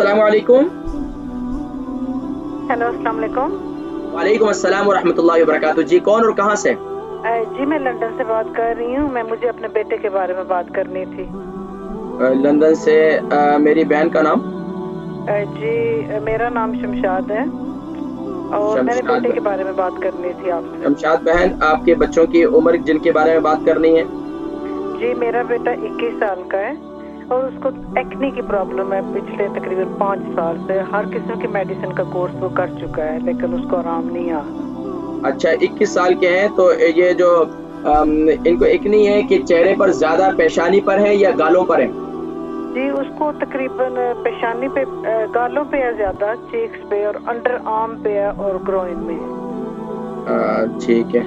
अस्सलाम वालेकुम। हेलो, अस्सलाम वालेकुम। वालेकुम अस्सलाम व रहमतुल्लाहि व बरकातहू। जी कौन और कहाँ से? जी मैं लंदन से बात कर रही हूँ। मुझे अपने बेटे के बारे में बात करनी थी। लंदन से। मेरी बहन का नाम? जी मेरा नाम शमशाद है और मेरे शमशाद बेटे के बारे में बात करनी थी आपसे। शमशाद बहन, आपके बच्चों की उम्र जिनके बारे में बात करनी है? जी मेरा बेटा 21 साल का है और उसको एक्ने की प्रॉब्लम है। पिछले तकरीबन 5 साल से हर किस्म की मेडिसिन का कोर्स वो कर चुका है, लेकिन उसको आराम नहीं आ रहा। अच्छा, 21 साल के हैं तो ये जो इनको एक्ने है कि चेहरे पर ज्यादा, पेशानी पर है या गालों पर है? जी उसको तकरीबन पेशानी पे, गालों पे है ज्यादा, चीक्स पे और अंडर आर्म पे है और ग्रोइन में है। ठीक है।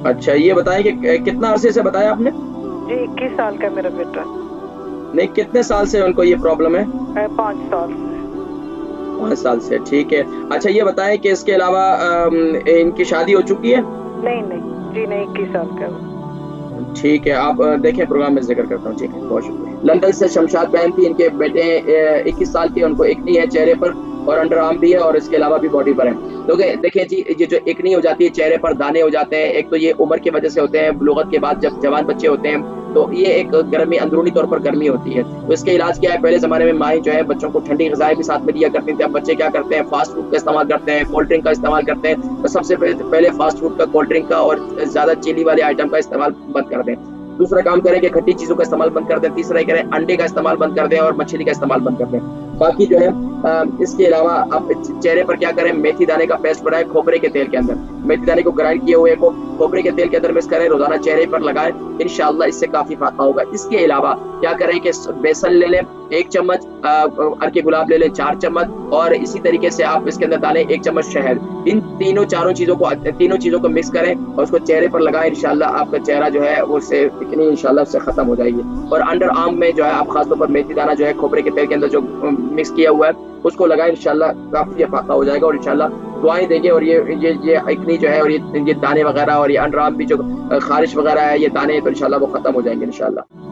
अच्छा, ये बताएं कि कितना अरसे से बताया आपने? जी 21 साल का मेरा बेटा। नहीं, कितने साल से उनको ये प्रॉब्लम है? 5 साल से। 5 साल से, ठीक है। अच्छा, ये बताएं कि इसके अलावा इनकी शादी हो चुकी है? नहीं नहीं जी नहीं, 21 साल का है वो। ठीक है, आप देखें, प्रोग्राम में जिक्र करता हूँ। ठीक है, बहुत शुक्रिया। लंदन से शमशाद बहन थी, इनके बेटे 21 साल के, उनको एक्नी है चेहरे पर और अंडर आर्म भी है और इसके अलावा भी बॉडी पर है। तो देखिए जी, ये जो एक्नी हो जाती है, चेहरे पर दाने हो जाते हैं, एक तो ये उम्र की वजह से होते हैं, बुलूगत के बाद जब जवान बच्चे होते हैं तो ये एक गर्मी, अंदरूनी तौर पर गर्मी होती है। तो इसके इलाज क्या है? पहले ज़माने में माएँ जो है बच्चों को ठंडी ग़िज़ाएँ भी साथ में दिया करती थी। अब बच्चे क्या करते हैं? फ़ास्ट फ़ूड का इस्तेमाल करते हैं, कोल्ड ड्रिंक का इस्तेमाल करते हैं। तो सबसे पहले फ़ास्ट फ़ूड का, कोल्ड ड्रिंक का और ज़्यादा चीनी वाले आइटम का इस्तेमाल बंद कर दें। दूसरा काम करें कि खट्टी चीज़ों का इस्तेमाल बंद कर दें। तीसरा ये करें, अंडे का इस्तेमाल बंद कर दें और मछली का इस्तेमाल बंद कर दें। बाकी जो है इसके अलावा आप चेहरे पर क्या करें? मेथी दाने का पेस्ट बनाएँ खोपरे के तेल के अंदर। मेथी दाने को ग्राइंड किए हुए को खोपरे के तेल के अंदर मिक्स करें, रोज़ाना चेहरे पर लगाएँ, इंशाअल्लाह इससे काफ़ी फ़ायदा होगा। इसके अलावा क्या करें कि बेसन ले लें 1 चम्मच, अरके गुलाब ले लें 4 चम्मच और इसी तरीके से आप इसके अंदर डालें 1 चम्मच शहद। इन तीनों चीज़ों को मिक्स करें और उसको चेहरे पर लगाएँ, इंशाअल्लाह आपका चेहरा जो है वो उससे एक्ने इंशाअल्लाह उससे खत्म हो जाएगी। और अंडर आर्म में जो है आप खास तौर पर मेथी दाना जो है खोपरे के तेल के अंदर जो मिक्स किया हुआ है उसको लगाएँ, इंशाअल्लाह काफ़ी फ़ायदा हो जाएगा और इंशाअल्लाह दुआएँ देंगे और ये एक्ने जो है और ये दाने वगैरह और ये अंडर आर्म भी जो ख़ारिश वगैरह है, ये दाने तो इंशाअल्लाह वो खत्म हो जाएँगे इंशाअल्लाह।